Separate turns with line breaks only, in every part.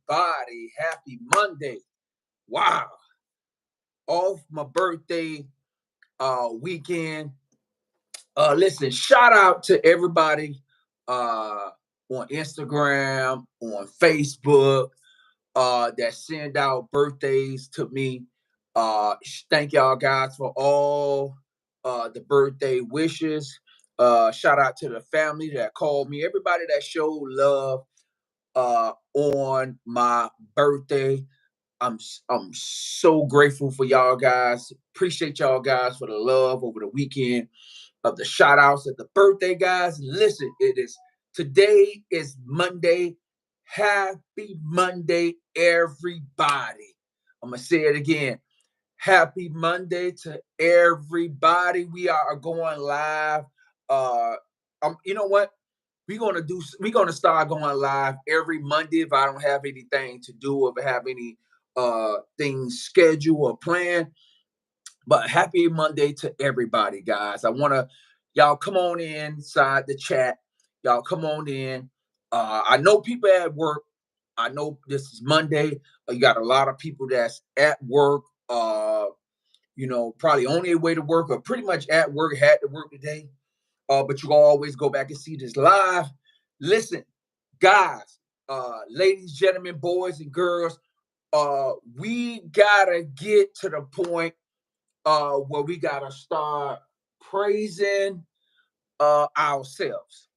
everybody. Happy Monday. Wow. Off my birthday weekend. Listen, shout out to everybody on Instagram, on Facebook, that send out birthdays to me. Thank y'all guys for all the birthday wishes. Shout out to the family that called me, everybody that showed love on my birthday. I'm so grateful for y'all guys. Appreciate y'all guys for the love over the weekend, of the shout outs at the birthday guys. Listen, today is Monday. Happy Monday, everybody. I'm gonna say it again. Happy Monday to everybody. We are going live. You know what? We're gonna start going live every Monday if I don't have anything to do, or if I have any things scheduled or planned. But happy Monday to everybody, guys. Y'all come on inside the chat. Y'all come on in. I know people at work. I know this is Monday. You got a lot of people that's at work. Probably on their way to work or pretty much at work, had to work today. But you can always go back and see this live. Listen, guys, ladies, gentlemen, boys, and girls, we gotta get to the point where we gotta start praising ourselves.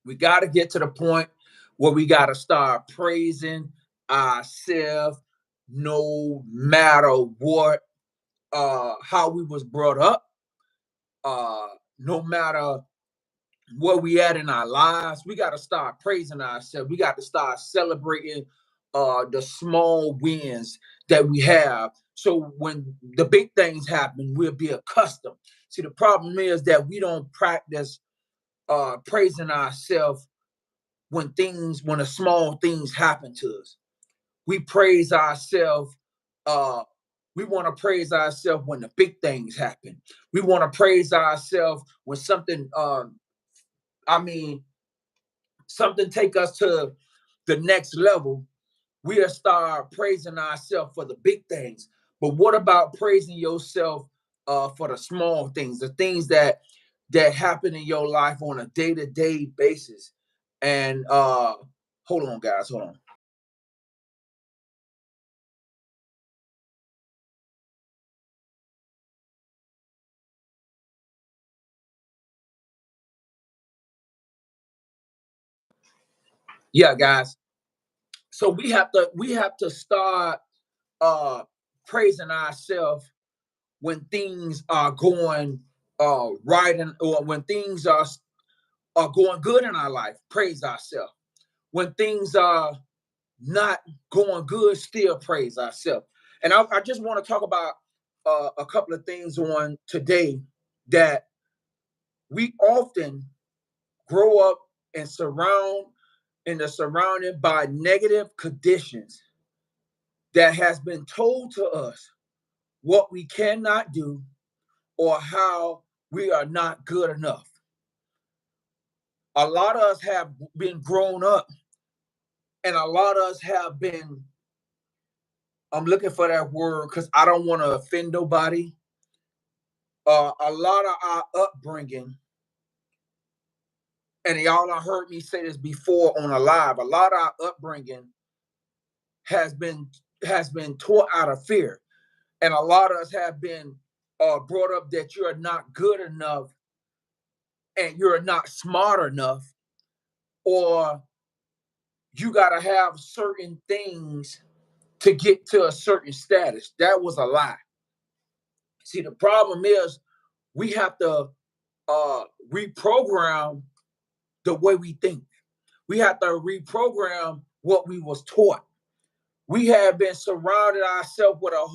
We gotta get to the point where we gotta start praising ourselves, no matter what, how we was brought up, no matter where we at in our lives. We got to start praising ourselves. We got to start celebrating the small wins that we have. So when the big things happen, we'll be accustomed. See, the problem is that we don't practice praising ourselves when the small things happen to us. We praise ourselves. We want to praise ourselves when the big things happen. We want to praise ourselves when something take us to the next level. We'll start praising ourselves for the big things. But what about praising yourself for the small things, the things that happen in your life on a day-to-day basis? And hold on, guys, hold on. Yeah, guys. So we have to start praising ourselves when things are going right, or when things are going good in our life. Praise ourselves. When things are not going good, still praise ourselves. And I just want to talk about a couple of things on today, that we often grow up and surrounded by negative conditions that has been told to us what we cannot do, or how we are not good enough. A lot of us have been grown up, and a lot of us have been, I'm looking for that word because I don't want to offend nobody. A lot of our upbringing, and y'all have heard me say this before on a live, a lot of our upbringing has been taught out of fear. And a lot of us have been brought up that you're not good enough, and you're not smart enough, or you got to have certain things to get to a certain status. That was a lie. See, the problem is we have to reprogram the way we think. We have to reprogram what we was taught. We have been surrounded ourselves with a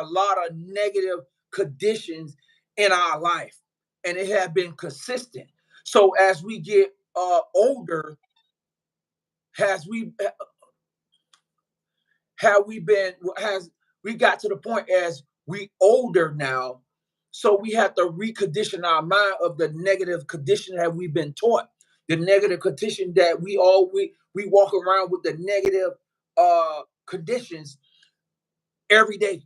lot of negative conditions in our life, and it has been consistent. So as we get older, has we have we been has we got to the point as we older now, so we have to recondition our mind of the negative condition that we've been taught. the negative condition that we walk around with the negative conditions every day.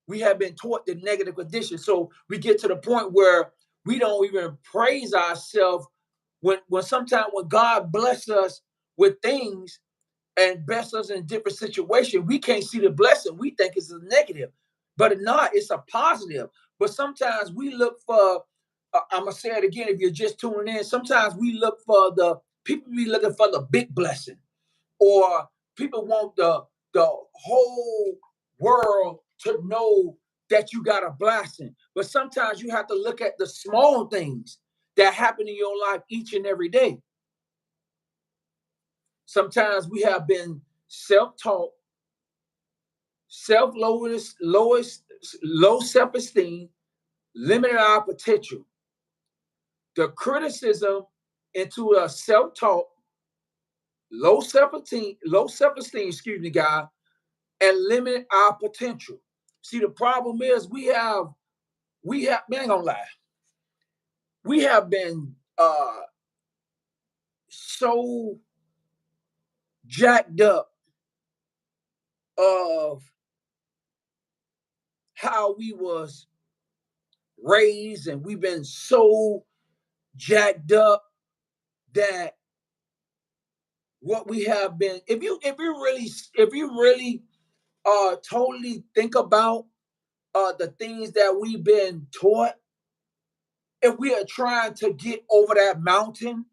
We have been taught the negative conditions. So we get to the point where we don't even praise ourselves when sometimes when God bless us with things and bless us in different situations, we can't see the blessing. We think it's a negative, but it's not. It's a positive. But sometimes we look for, I'm going to say it again if you're just tuning in, sometimes we look for people be looking for the big blessing, or people want the whole world to know that you got a blessing. But sometimes you have to look at the small things that happen in your life each and every day. Sometimes we have been self-taught, low self-esteem, limited our potential. The criticism into a self-taught, low self-esteem, excuse me, guys, and limit our potential. See, the problem is we ain't gonna lie, we have been so jacked up of how we was raised, and we've been so jacked up that what we have been, if you really totally think about the things that we've been taught, if we are trying to get over that mountain,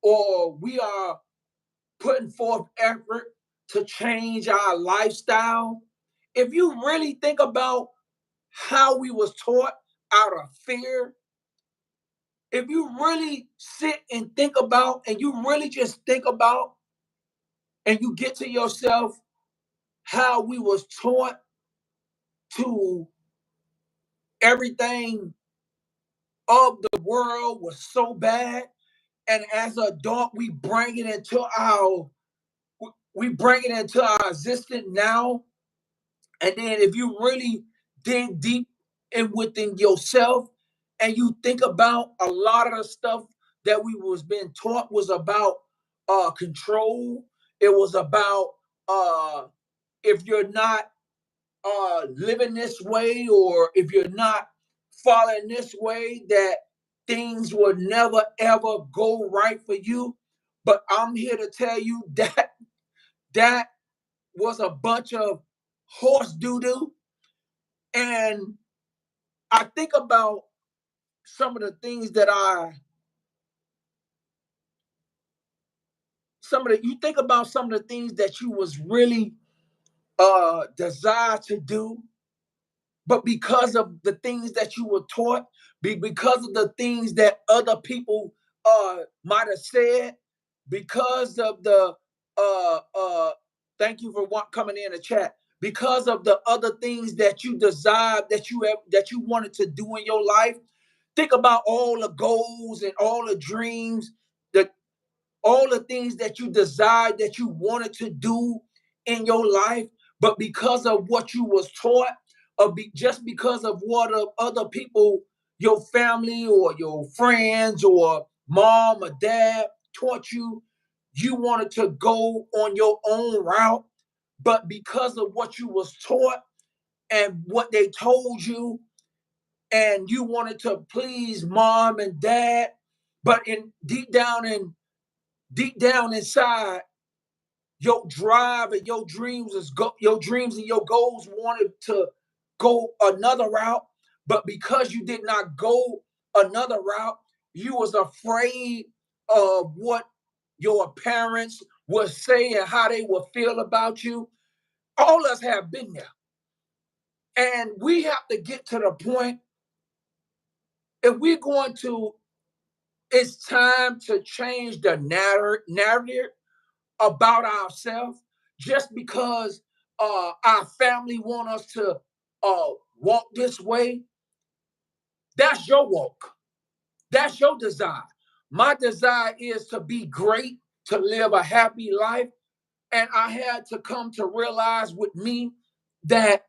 or we are putting forth effort to change our lifestyle, if you really think about how we was taught out of fear, if you really sit and think about, and you really just think about, and you get to yourself how we was taught to everything of the world was so bad, and as an adult we bring it into our existence now. And then if you really dig deep in within yourself, and you think about a lot of the stuff that we was being taught was about control. It was about if you're not living this way, or if you're not following this way, that things will never ever go right for you. But I'm here to tell you that that was a bunch of horse doo doo. And I think about some of the things that you think about some of the things that you was really desire to do, but because of the things that you were taught, because of the things that other people might have said, because of the thank you for coming in the chat, because of the other things that you desired, that you wanted to do in your life. Think about all the goals and all the dreams, the all the things that you desired, that you wanted to do in your life, but because of what you was taught, just because of what other people, your family or your friends or mom or dad taught you, you wanted to go on your own route. But because of what you was taught and what they told you, and you wanted to please mom and dad, but in deep down inside, your drive and your dreams and your goals wanted to go another route. But because you did not go another route, you was afraid of what your parents would say and how they would feel about you. All of us have been there. And we have to get to the point, if we're going to, it's time to change the narrative about ourselves. Just because our family want us to walk this way, that's your walk. That's your desire. My desire is to be great, to live a happy life. And I had to come to realize with me that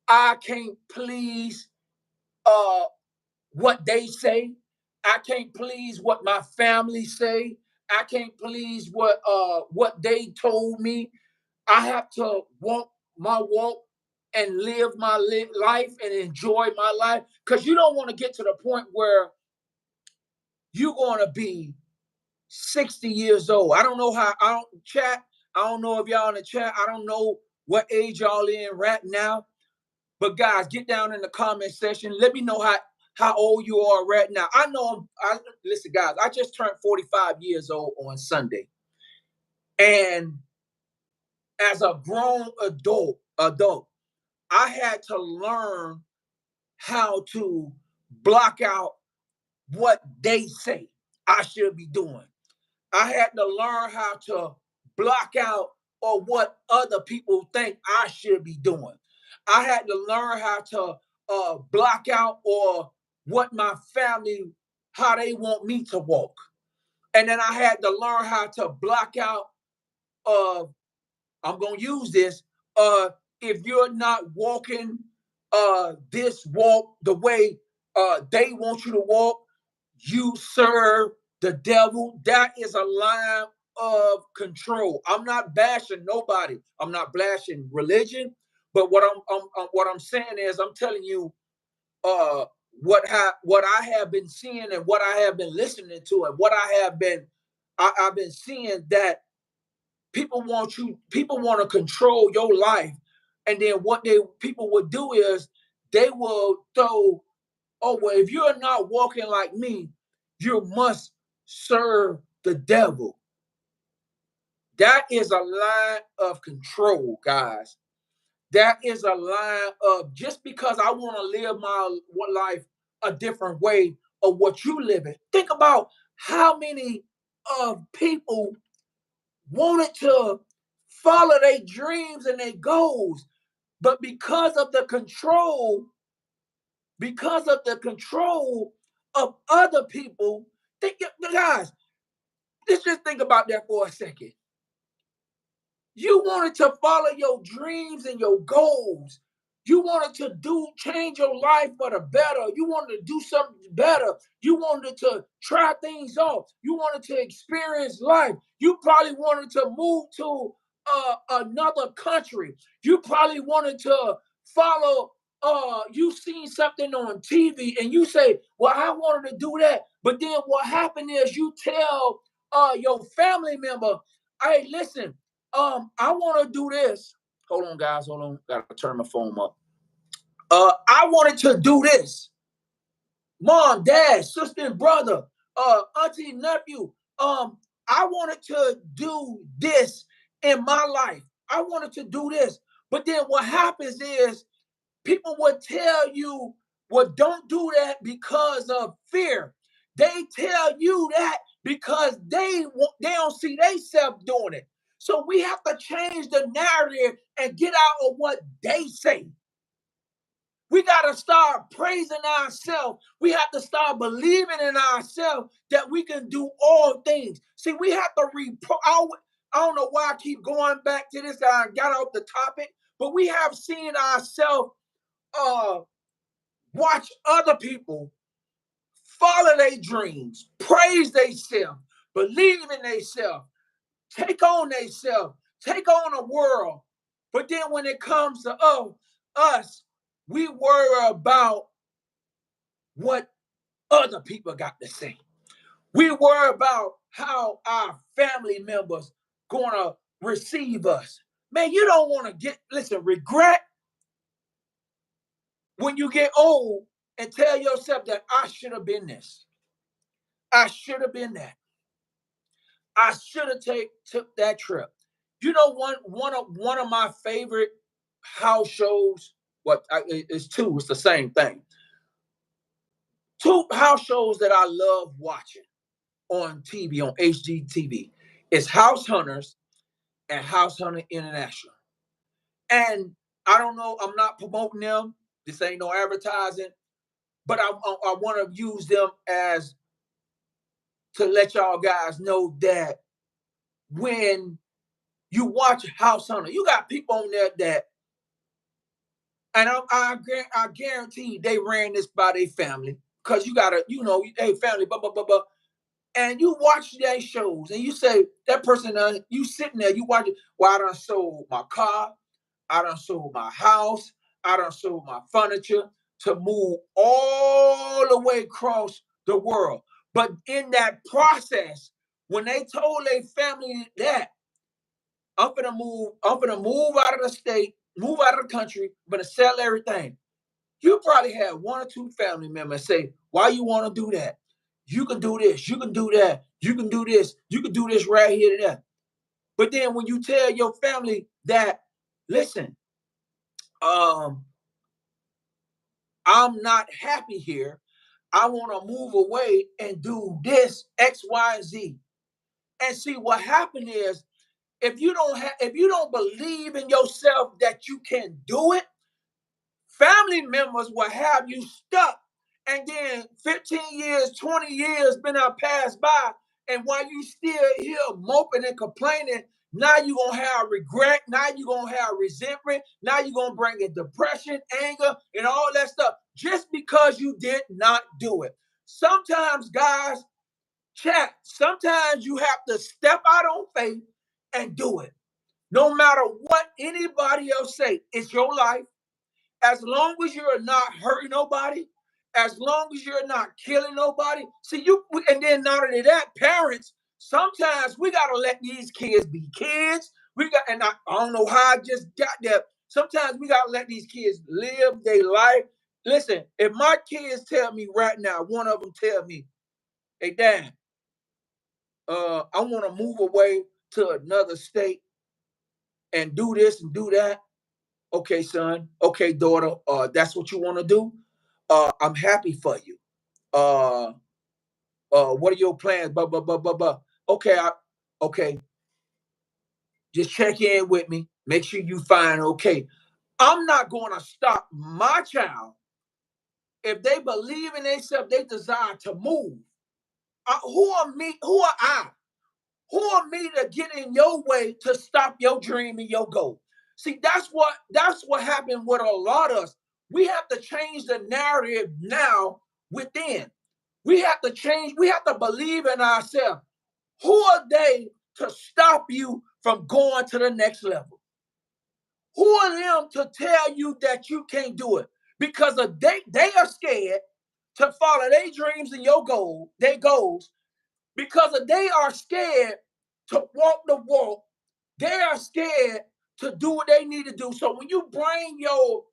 I can't please uh, what they say. I can't please what my family say. I can't please what they told me. I have to walk my walk and live my life and enjoy my life, because you don't want to get to the point where you're going to be 60 years old. I don't know how, I don't chat. I don't know if y'all in the chat. I don't know what age y'all in right now. But guys, get down in the comment section. Let me know how old you are right now. I know listen, guys, I just turned 45 years old on Sunday. And as a grown adult, I had to learn how to block out what they say I should be doing. I had to learn how to block out or what other people think I should be doing. I had to learn how to block out or what my family, how they want me to walk. And then I had to learn how to block out, uh, I'm going to use this, if you're not walking this walk the way they want you to walk, you serve the devil. That is a line of control. I'm not bashing nobody. I'm not bashing religion, but what I'm saying is, I'm telling you uh what I have been seeing and what I have been listening to and what I've been seeing, that people want to control your life. And then what people will do is they will throw, oh, well, if you're not walking like me, you must serve the devil. That is a line of control, guys. That is a line of, just because I want to live my life a different way of what you live in. Think about how many people wanted to follow their dreams and their goals, but because of the control of other people, guys, let's just think about that for a second. You wanted to follow your dreams and your goals. You wanted to change your life for the better. You wanted to do something better. You wanted to try things off. You wanted to experience life. You probably wanted to move to another country. You probably wanted to follow, you seen something on TV and you say, well, I wanted to do that. But then what happened is you tell your family member, hey, listen, I want to do this. Hold on, guys. Hold on. Gotta turn my phone up. I wanted to do this. Mom, dad, sister, and brother, auntie, nephew. I wanted to do this in my life. I wanted to do this. But then what happens is people would tell you, well, don't do that because of fear. They tell you that because they don't see themselves doing it. So we have to change the narrative and get out of what they say. We got to start praising ourselves. We have to start believing in ourselves that we can do all things. See, we have to I don't know why I keep going back to this. I got off the topic, but we have seen ourselves watch other people follow their dreams, praise themselves, believe in themselves, take on themselves, take on the world. But then when it comes to us, we worry about what other people got to say. We worry about how our family members gonna receive us. Man, you don't want to regret when you get old and tell yourself that I should have been this. I should have been that. I should have took that trip. You know, one of my favorite house shows. It's two. It's the same thing. Two house shows that I love watching on TV, on HGTV. It's House Hunters and House Hunter International. And I don't know. I'm not promoting them. This ain't no advertising. But I want to use them as to let y'all guys know that when you watch House Hunter, you got people on there that, and I guarantee they ran this by their family. because you gotta, hey, family, blah, blah, blah, blah. And you watch their shows and you say, that person, you sitting there, you watch it. Well, I done sold my car, I done sold my house, I done sold my furniture to move all the way across the world. But in that process, when they told their family that, I'm gonna move out of the state, move out of the country, I'm gonna sell everything. You probably had one or two family members say, why you want to do that? You can do this, you can do that, you can do this, you can do this right here to that. But then when you tell your family that, listen, um, I'm not happy here. I want to move away and do this, X, Y, and Z. And see what happened is if you don't believe in yourself that you can do it, family members will have you stuck. And then 15 years, 20 years been passed by. And while you still here moping and complaining, now you're going to have regret. Now you're going to have resentment. Now you're going to bring in depression, anger, and all that stuff just because you did not do it. Sometimes, guys, sometimes you have to step out on faith and do it. No matter what anybody else say, it's your life. As long as you're not hurting nobody, as long as you're not killing nobody. See, and then not only that, parents, sometimes we gotta let these kids be kids. I don't know how I just got there. Sometimes we gotta let these kids live their life. Listen, if my kids tell me right now, one of them tell me, hey, Dad, I want to move away to another state and do this and do that. Okay, son. Okay, daughter. That's what you want to do. I'm happy for you. Uh, what are your plans? Blah blah blah blah blah. Okay, okay. Just check in with me. Make sure you fine. Okay. I'm not going to stop my child if they believe in themselves. They desire to move. Who are me? Who are I? Who are me to get in your way to stop your dream and your goal? See, that's what happened with a lot of us. We have to change the narrative now within. We have to change, we have to believe in ourselves. Who are they to stop you from going to the next level? Who are them to tell you that you can't do it? Because they are scared to follow their dreams and their goals, because they are scared to walk the walk. They are scared to do what they need to do. So when you bring your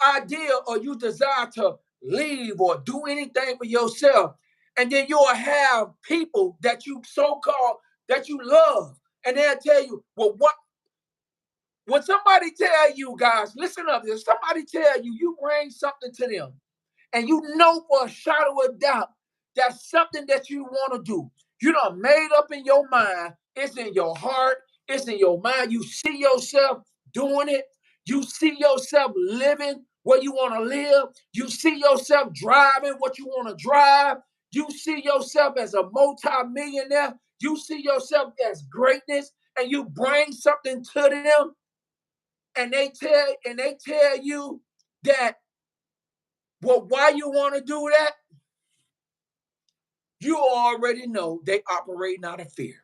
idea or you desire to leave or do anything for yourself, and then you'll have people that you so-called that you love, and they'll tell you, well, what when somebody tell you, guys, listen up, if somebody tell you, you bring something to them and you know for a shadow of doubt that's something that you want to do. You done made up in your mind. It's in your heart. It's in your mind. You see yourself doing it. You see yourself living where you want to live. You see yourself driving what you want to drive. You see yourself as a multi-millionaire. You see yourself as greatness, and you bring something to them, and they tell you that, well, why you want to do that? You already know they operating out of fear.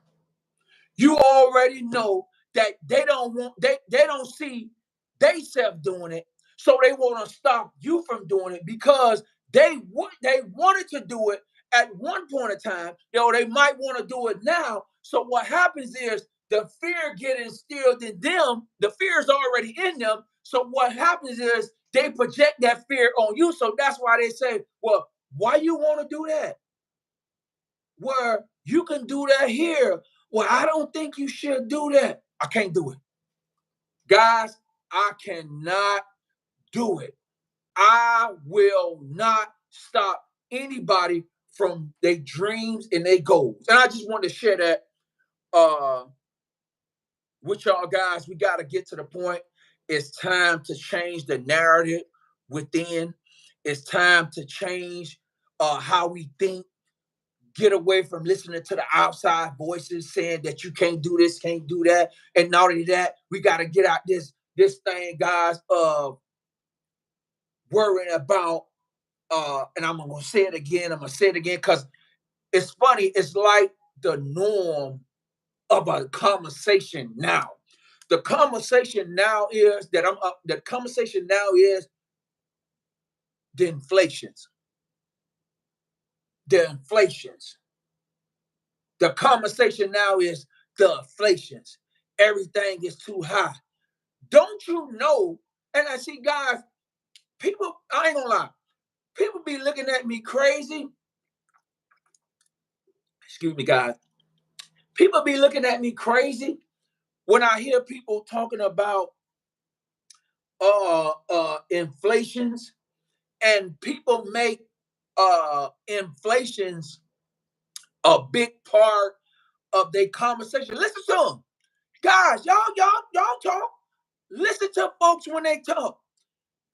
You already know that they don't see they self doing it, so they want to stop you from doing it because they wanted to do it at one point in time. They might want to do it now. So what happens is the fear gets instilled in them. The fear is already in them. So what happens is they project that fear on you. So that's why they say, well, why you want to do that? Where you can do that here. Well, I don't think you should do that. I can't do it. Guys, I cannot do it. I will not stop anybody from their dreams and their goals. And I just wanted to share that uh, with y'all guys. We got to get to the point. It's time to change the narrative within. It's time to change how we think. Get away from listening to the outside voices saying that you can't do this, can't do that. And not only that, we got to get out this thing, guys, of worrying about and I'm gonna say it again. I'm gonna say it again because it's funny. It's like the norm of a conversation now. The conversation now is that I'm up. The conversation now is the inflations. The inflations. The conversation now is the inflations. Everything is too high. Don't you know? And I see guys, people, I ain't gonna lie, people be looking at me crazy. Excuse me, guys. People be looking at me crazy when I hear people talking about inflations, and people make inflations a big part of their conversation. Listen to them. Guys, y'all talk. Listen to folks when they talk.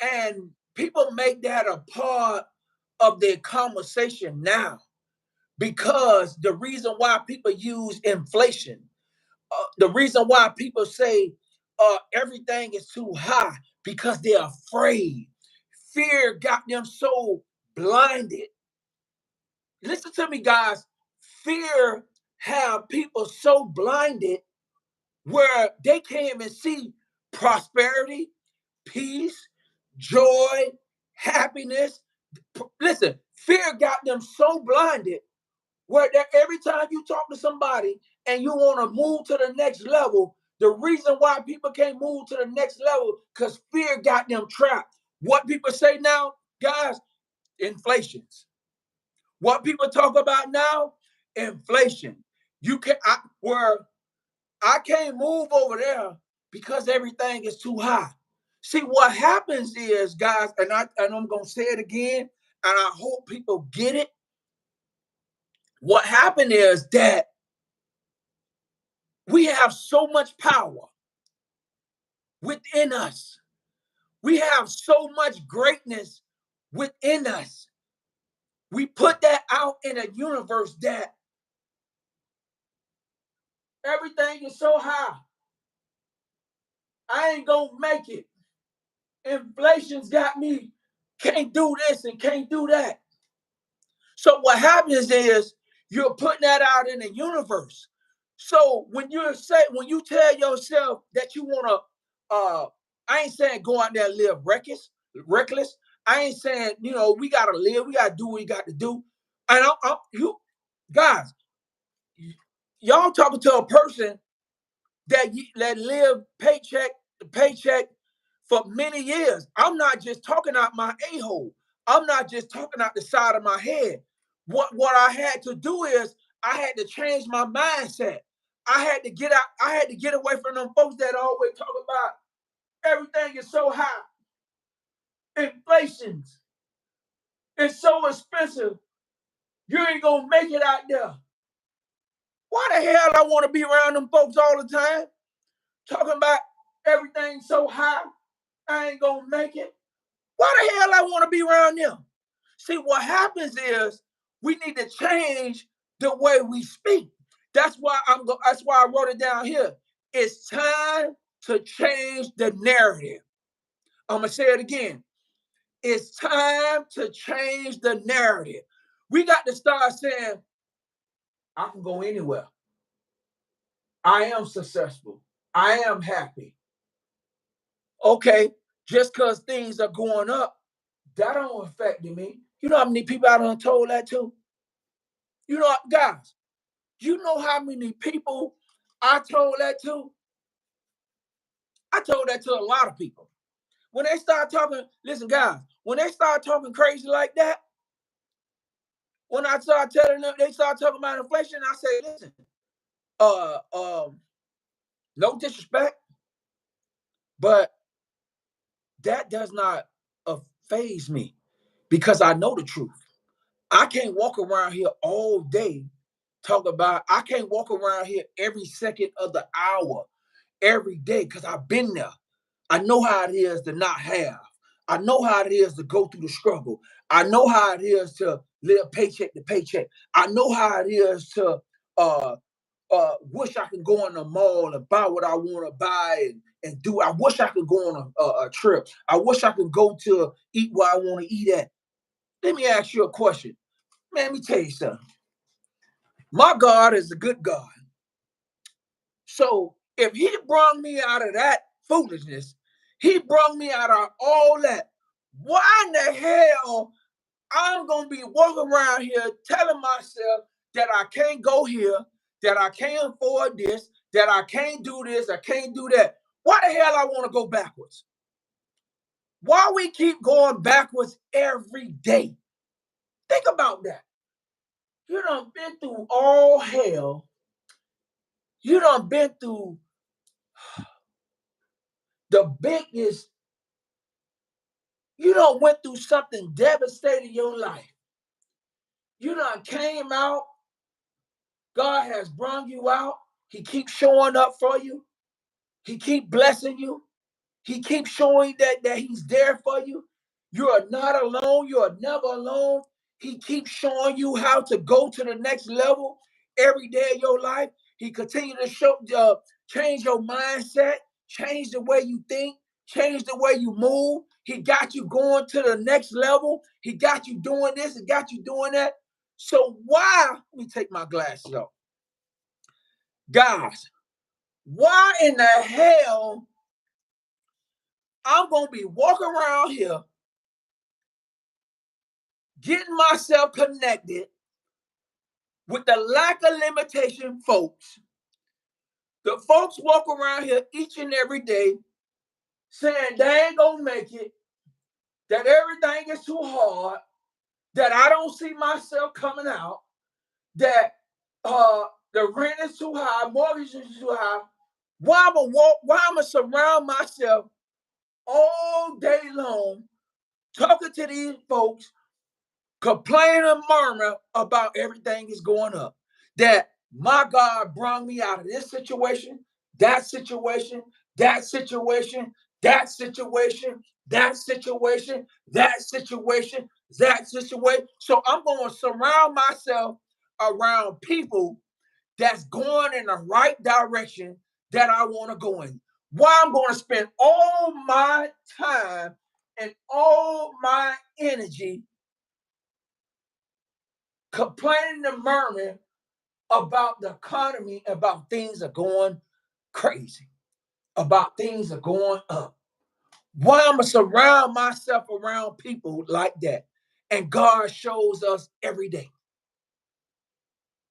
And people make that a part of their conversation now, because the reason why people use inflation, the reason why people say everything is too high, because they're afraid. Fear got them so blinded. Listen to me, guys. Fear have people so blinded where they can't even see prosperity, peace, joy, happiness. Listen, fear got them so blinded where every time you talk to somebody and you want to move to the next level, the reason why people can't move to the next level because fear got them trapped. What people say now, guys, inflations. What people talk about now, inflation. You can where I can't move over there because everything is too high. See, what happens is, guys, and I'm gonna say it again, and I hope people get it. What happened is that we have so much power within us. We have so much greatness within us. We put that out in a universe that everything is so high. I ain't gonna make it. Inflation's got me, can't do this and can't do that. So what happens is you're putting that out in the universe. So when you tell yourself that you want to, I ain't saying go out there and live reckless. I ain't saying we gotta live, we gotta do what we got to do. And you guys, y'all talking to a person that live paycheck to paycheck for many years. I'm not just talking out my a-hole. I'm not just talking out the side of my head. What I had to do is I had to change my mindset. I had to get out. I had to get away from them folks that always talk about everything is so high. Inflation's it's so expensive. You ain't gonna make it out there. Why the hell I want to be around them folks all the time? Talking about everything so high, I ain't gonna make it. Why the hell I want to be around them? See, what happens is we need to change the way we speak. That's why I wrote it down here. It's time to change the narrative. I'm gonna say it again. It's time to change the narrative. We got to start saying, I can go anywhere. I am successful. I am happy. Okay, just because things are going up, that don't affect me. You know how many people I done told that to? You know, guys, you know how many people I told that to? I told that to a lot of people. When they start talking, listen, guys, when they start talking crazy like that, when I start telling them, they start talking about inflation, I say, listen, uh, um, no disrespect, but that does not phase me because I know the truth. I can't walk around here all day I can't walk around here every second of the hour, every day, because I've been there. I know how it is to not have. I know how it is to go through the struggle. I know how it is to live paycheck to paycheck. I know how it is to uh wish I could go in the mall and buy what I want to buy and do. I wish I could go on a trip. I wish I could go to eat where I want to eat at. Let me ask you a question. Man, let me tell you something. My God is a good God. So if he brought me out of that foolishness, he brought me out of all that. Why in the hell I'm going to be walking around here telling myself that I can't go here, that I can't afford this, that I can't do this, I can't do that? Why the hell I want to go backwards? Why we keep going backwards every day? Think about that. You done been through all hell. You done been through the biggest. You done went through something devastating in your life. You done came out. God has brought you out. He keeps showing up for you. He keeps blessing you. He keeps showing that he's there for you. You are not alone. You are never alone. He keeps showing you how to go to the next level every day of your life. He continues to change your mindset, change the way you think, change the way you move. He got you going to the next level. He got you doing this. He got you doing that. So why? Let me take my glasses off. Guys, why in the hell I'm going to be walking around here getting myself connected with the lack of limitation folks? The folks walk around here each and every day saying they ain't going to make it, that everything is too hard, that I don't see myself coming out, that the rent is too high, mortgage is too high. Why I'm going to surround myself all day long talking to these folks, complain and murmur about everything is going up? That my God brought me out of this situation, that situation, that situation, that situation, that situation, that situation, that situation. So I'm going to surround myself around people that's going in the right direction that I want to go in. Why I'm going to spend all my time and all my energy complaining and murmuring about the economy, about things are going crazy, about things are going up. Why I'm gonna surround myself around people like that? And God shows us every day.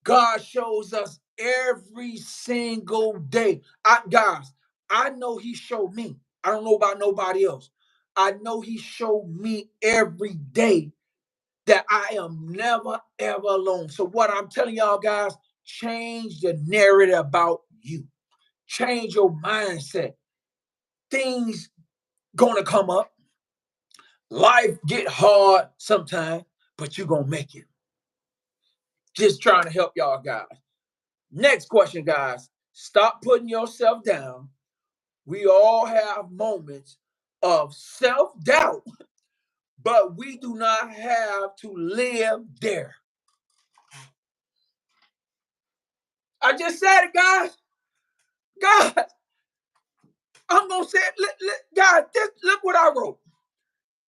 God shows us every single day. Guys, I know he showed me. I don't know about nobody else. I know he showed me every day that I am never, ever alone. So what I'm telling y'all guys, change the narrative about you. Change your mindset. Things gonna come up. Life get hard sometimes, but you're gonna make it. Just trying to help y'all guys. Next question, guys. Stop putting yourself down. We all have moments of self-doubt, but we do not have to live there. I just said it, guys. God, I'm gonna say it. God, look what I wrote.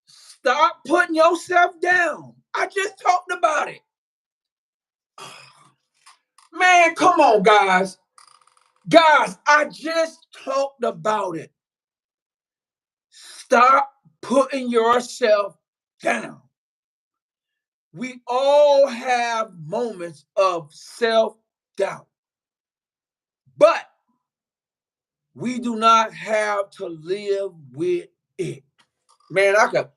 Stop putting yourself down. I just talked about it. Man, come on, guys. Guys, I just talked about it. Stop putting yourself down. We all have moments of self-doubt, but we do not have to live with it. Man, I can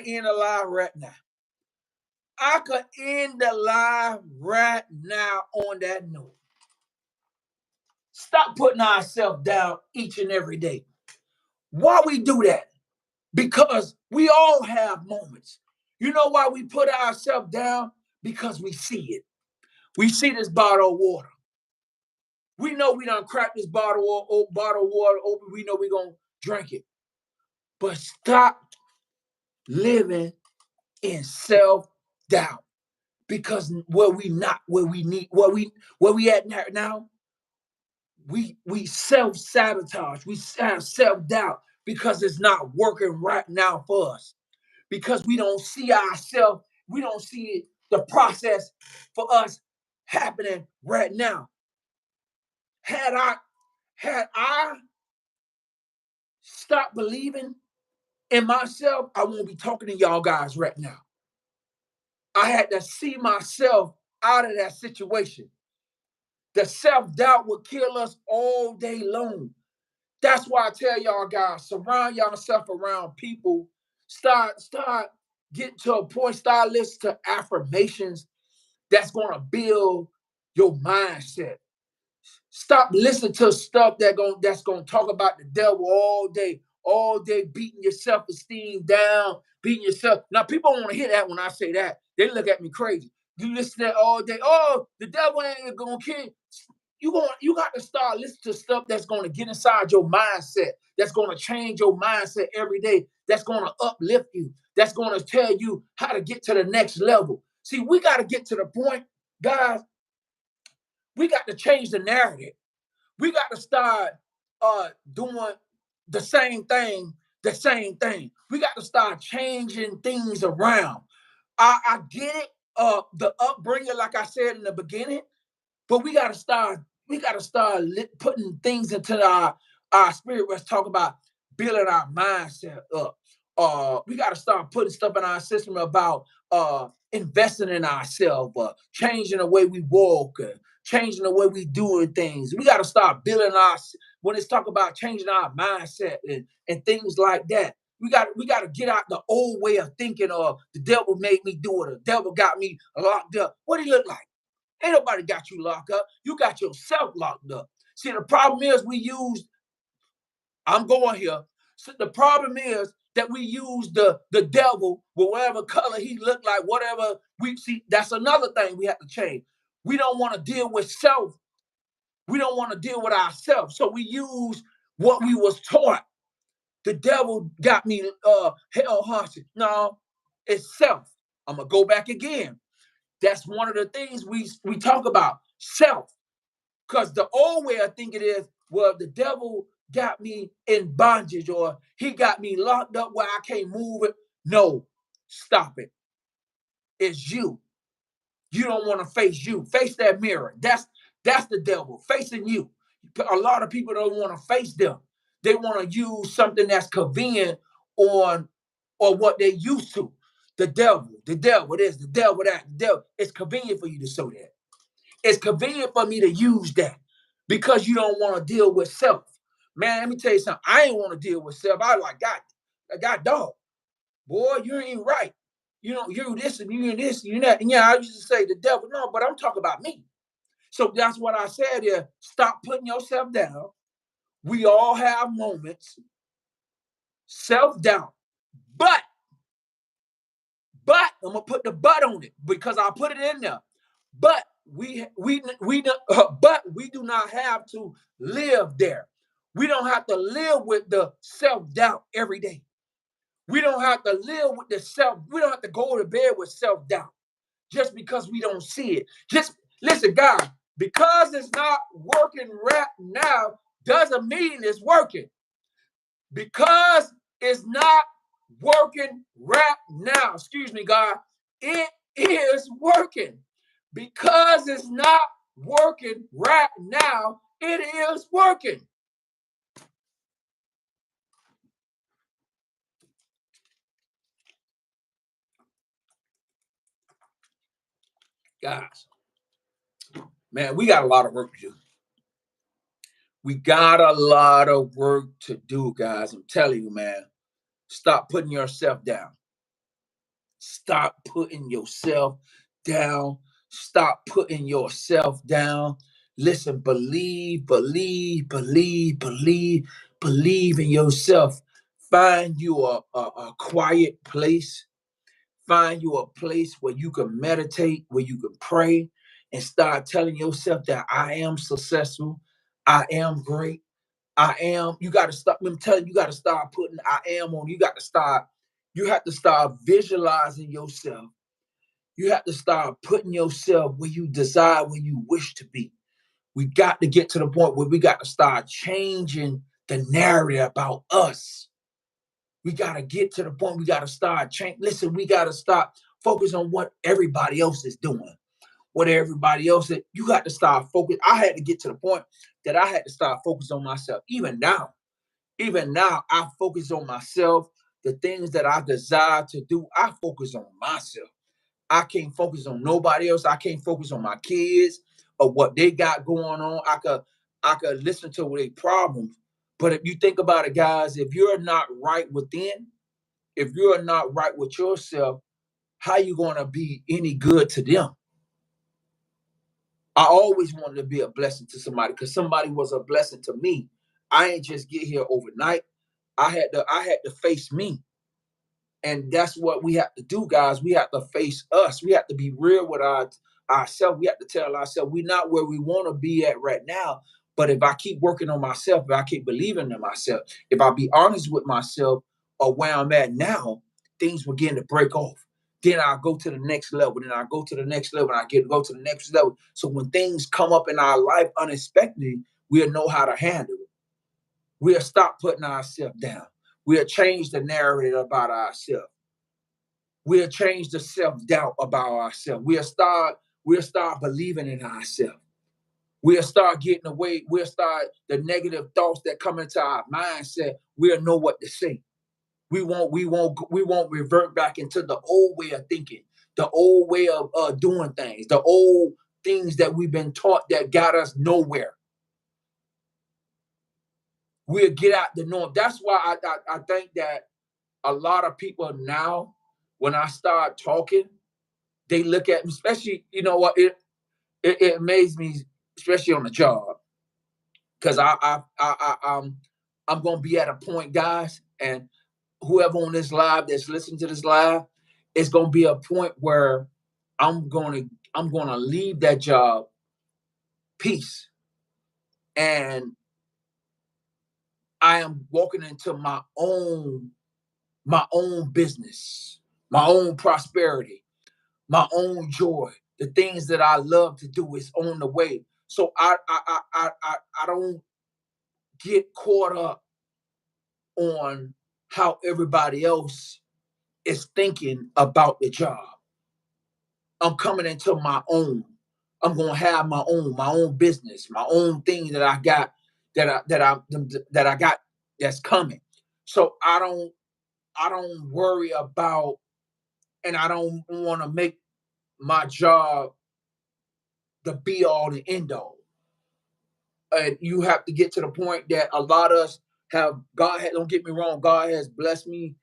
end the live right now. I could end the live right now on that note. Stop putting ourselves down each and every day. Why we do that? Because we all have moments. You know why we put ourselves down? Because we see it. We see this bottle of water. We know we done crack this bottle of water open. We know we're going to drink it. But stop living in self-doubt. Because where we at now, we self-sabotage. We have self-doubt because it's not working right now for us. because we don't see ourselves, we don't see the process for us happening right now. Had I stopped believing in myself, I won't be talking to y'all guys right now. I had to see myself out of that situation. The self-doubt would kill us all day long. That's why I tell y'all guys, surround yourself around people. Start getting to a point, start listening to affirmations that's going to build your mindset. Stop listening to stuff that's gonna talk about the devil all day, beating your self-esteem down, beating yourself. Now, people don't want to hear that when I say that. They look at me crazy. You listen to that all day. Oh, the devil ain't gonna kill you. You got to start listening to stuff that's gonna get inside your mindset, that's gonna change your mindset every day, that's gonna uplift you, that's gonna tell you how to get to the next level. See, we got to get to the point, guys. We got to change the narrative. We got to start doing the same thing, the same thing. We got to start changing things around. I get it, the upbringing, like I said in the beginning, but we gotta start putting things into our spirit. Let's talk about building our mindset up. We gotta start putting stuff in our system about investing in ourselves, changing the way we walk, changing the way we doing things. We gotta start building when it's talk about changing our mindset and things like that. We gotta get out the old way of thinking of the devil made me do it, the devil got me locked up. What do he look like? Ain't nobody got you locked up. You got yourself locked up. See, the problem is I'm going here. So the problem is that we use the devil with whatever color he looked like, whatever we see. That's another thing we have to change. We don't want to deal with self. We don't want to deal with ourselves. So we use what we was taught. The devil got me hell hostage. No, it's self. I'm gonna go back again. That's one of the things we talk about, self. Because the old way I think it is, well, the devil got me in bondage or he got me locked up where I can't move it. No, stop it. It's you. You don't want to face you. Face that mirror. That's the devil facing you. A lot of people don't want to face them. They want to use something that's convenient on or what they used to. The devil this, the devil that, the devil. It's convenient for you to show that. It's convenient for me to use that because you don't want to deal with self. Man, let me tell you something. I ain't want to deal with self. I got dog. Boy, you ain't right. You know, you this and you this and you that. And yeah, I used to say the devil. No, but I'm talking about me. So that's what I said here. Stop putting yourself down. We all have moments, self-doubt. But, but I'm gonna put the but on it because I put it in there. But but we do not have to live there. We don't have to live with the self-doubt every day. We don't have to live with we don't have to go to bed with self-doubt just because we don't see it. Just listen, guys, because it's not working right now doesn't mean it's working. Because it's not working right now, excuse me, God, it is working. Because it's not working right now, it is working. Guys, man, we got a lot of work to do. We got a lot of work to do, guys. I'm telling you, man. Stop putting yourself down. Stop putting yourself down. Stop putting yourself down. Listen, believe in yourself. Find you a quiet place. Find you a place where you can meditate, where you can pray, and start telling yourself that I am successful. I am great. I am. You got to stop. I'm telling you, you got to start putting I am on. You have to start visualizing yourself. You have to start putting yourself where you desire, where you wish to be. We got to get to the point where we got to start changing the narrative about us. We got to get to the point. We got to start change. Listen, we got to stop focus on what everybody else is doing. What everybody else is. You got to start focus. I had to get to the point that I had to start focus on myself. Even now, I focus on myself. The things that I desire to do, I focus on myself. I can't focus on nobody else. I can't focus on my kids or what they got going on. I could listen to their problems. But if you think about it, guys, if you're not right within, if you're not right with yourself, how you gonna be any good to them? I always wanted to be a blessing to somebody because somebody was a blessing to me. I ain't just get here overnight. I had to face me. And that's what we have to do, guys. We have to face us. We have to be real with ourselves. We have to tell ourselves we're not where we want to be at right now. But if I keep working on myself, if I keep believing in myself, if I be honest with myself or where I'm at now, things begin to break off. Then I go to the next level. Then I go to the next level. And I go to the next level. So when things come up in our life unexpectedly, we'll know how to handle it. We'll stop putting ourselves down. We'll change the narrative about ourselves. We'll change the self-doubt about ourselves. We'll start believing in ourselves. We'll start getting away. We'll start the negative thoughts that come into our mindset. We'll know what to say. We won't revert back into the old way of thinking, the old way of doing things, the old things that we've been taught that got us nowhere. We'll get out the norm. That's why I think that a lot of people now, when I start talking, they look at me, especially, you know what, it amazes me, especially on the job, because I'm gonna be at a point, guys, and whoever on this live that's listening to this live, it's gonna be a point where I'm gonna I'm gonna leave that job peace, and I am walking into my own business, my own prosperity, my own joy. The things that I love to do is on the way. So I don't get caught up on how everybody else is thinking about the job. I'm coming into my own. I'm gonna have my own business, my own thing that I got that I got that's coming. So I don't worry about, and I don't want to make my job the be all and end all. And you have to get to the point that a lot of us have. Don't get me wrong, God has blessed me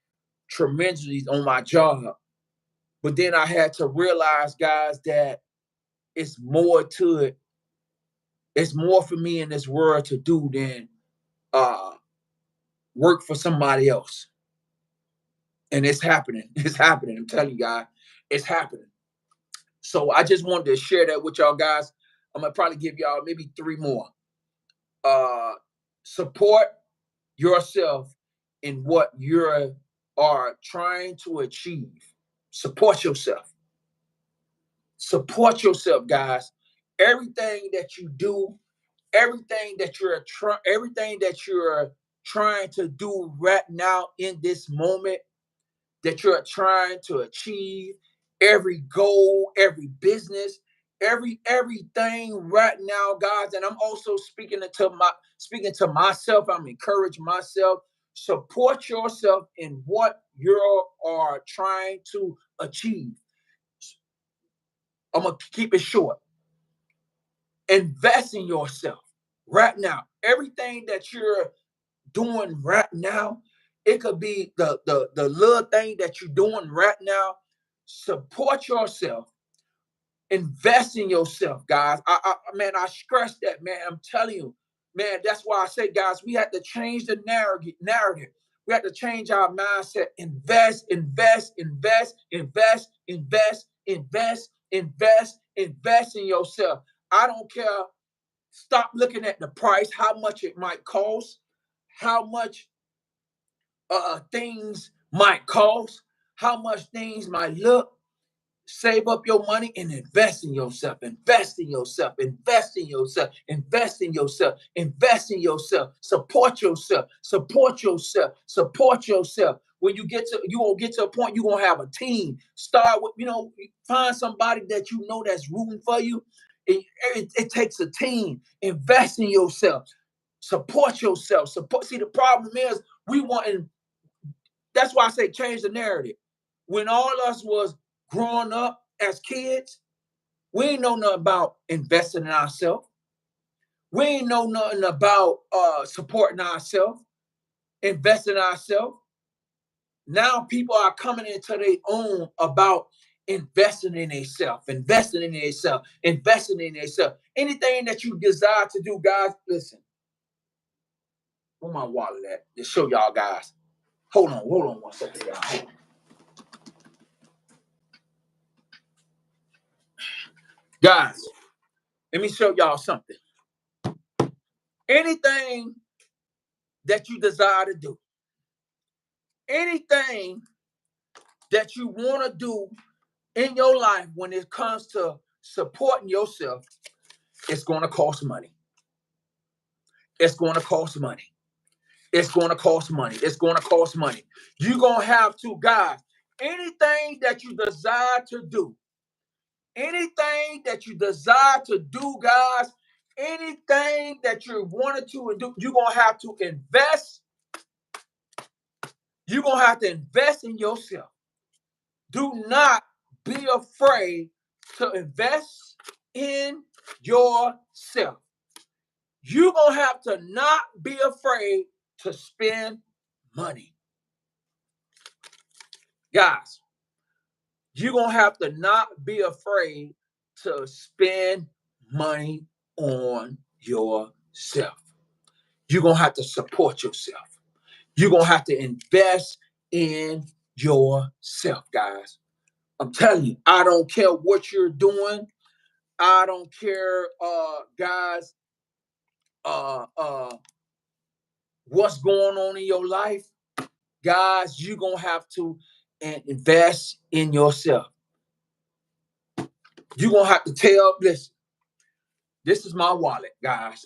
tremendously on my job. But then I had to realize, guys, that it's more to it. It's more for me in this world to do than uh, work for somebody else. And it's happening. It's happening. I'm telling you, guys, it's happening. So I just wanted to share that with y'all, guys. I'm gonna probably give y'all maybe three more. Uh, Support yourself in what you are trying to achieve. Support yourself. Support yourself, guys. Everything that you do, everything that you're trying to do right now in this moment, that you're trying to achieve, every goal, every business, everything right now, guys. And I'm also speaking to myself. I'm encouraging myself. Support yourself in what you are trying to achieve. I'm gonna keep it short. Invest in yourself right now. Everything that you're doing right now, it could be the little thing that you're doing right now. Support yourself. Invest in yourself, guys. Man, I stress that, man. I'm telling you, man. That's why I say, guys, we have to change the narrative. We have to change our mindset. Invest, invest, invest, invest, invest, invest, invest, invest in yourself. I don't care. Stop looking at the price, how much it might cost, how much things might cost, how much things might look. Save up your money and invest in yourself. Invest in yourself. Invest in yourself. Invest in yourself. Invest in yourself. Support yourself. Support yourself. Support yourself. when you gonna get to a point you're gonna have a team. Start with, find somebody that you know that's rooting for you. It takes a team. Invest in yourself. Support yourself. See, the problem is that's why I say change the narrative. When all of us was growing up as kids, we ain't know nothing about investing in ourselves. We ain't know nothing about supporting ourselves, investing in ourselves. Now people are coming into their own about investing in themselves, investing in themselves. Anything that you desire to do, guys, listen. Where my wallet at? To show y'all guys. Hold on 1 second, y'all. Guys, let me show y'all something. Anything that you desire to do, anything that you want to do in your life when it comes to supporting yourself, it's going to cost money. It's going to cost money. It's going to cost money. It's going to cost money. You're going to have to, guys, anything that you desire to do, guys, anything that you wanted to do, you're going to have to invest. You're going to have to invest in yourself. Do not be afraid to invest in yourself. You're going to have to not be afraid to spend money. Guys, you're going to have to not be afraid to spend money on yourself. You're going to have to support yourself. You're going to have to invest in yourself, guys. I'm telling you, I don't care what you're doing. I don't care, guys, what's going on in your life. Guys, you're going to have to invest in yourself. You're going to have to listen, this is my wallet, guys.